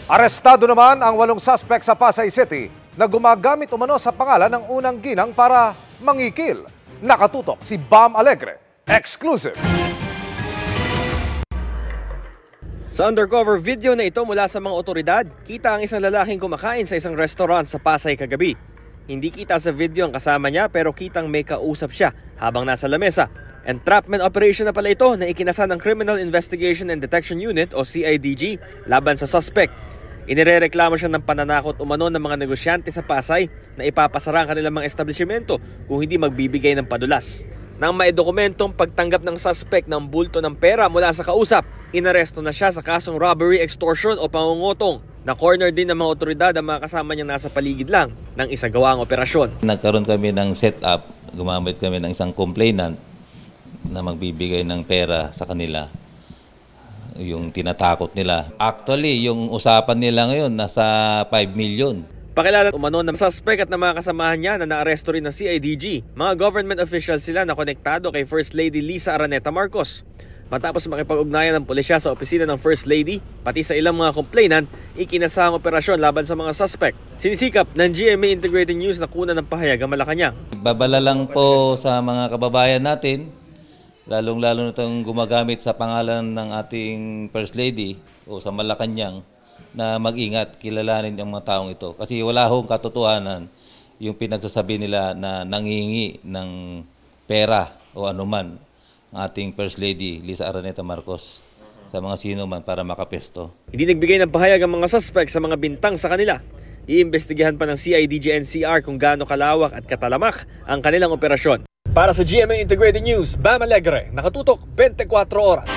Arestado naman ang 8 suspect sa Pasay City na gumagamit umano sa pangalan ng unang ginang para mangikil. Nakatutok si Bam Alegre. Exclusive. Sa undercover video na ito mula sa mga otoridad, kita ang isang lalaking kumakain sa isang restaurant sa Pasay kagabi. Hindi kita sa video ang kasama niya pero kitang may kausap siya habang nasa lamesa. Entrapment operation na pala ito na ikinasa ng Criminal Investigation and Detection Unit o CIDG laban sa suspect. Inirereklamo siya ng pananakot umano ng mga negosyante sa Pasay na ipapasara ang kanilang mga establishmento kung hindi magbibigay ng padulas. Nang maidokumentong pagtanggap ng suspect ng bulto ng pera mula sa kausap, inaresto na siya sa kasong robbery, extortion o pangungutong. Na-corner din ng mga otoridad ang mga kasama niya nasa paligid lang ng isagawaang operasyon. Nagkaroon kami ng setup, gumamit kami ng isang complainant na magbibigay ng pera sa kanila. Yung tinatakot nila. Actually, yung usapan nila ngayon nasa 5 million. Pakilala umano ng suspect at ng mga kasamahan niya na naaresto rin ng CIDG. Mga government officials sila na konektado kay First Lady Lisa Araneta Marcos. Matapos makipag-ugnayan ng pulisya sa opisina ng First Lady, pati sa ilang mga complainant, ikinasa ang operasyon laban sa mga suspect. Sinisikap ng GMA Integrated News na kunan ng pahayag ang Malacanang. Babala lang po sa mga kababayan natin, lalong-lalo na itong gumagamit sa pangalan ng ating First Lady o sa Malacanang, na mag-ingat, kilalanin yung mga taong ito. Kasi wala hong katotohanan yung pinagsasabi nila na nangihingi ng pera o anuman ang ating First Lady Lisa Araneta Marcos sa mga sino man para makapesto. Hindi nagbigay ng pahayag ang mga suspect sa mga bintang sa kanila. Iimbestigahan pa ng CIDG-NCR kung gaano kalawak at katalamak ang kanilang operasyon. Para sa GMA Integrated News, Bam Alegre, nakatutok 24 oras.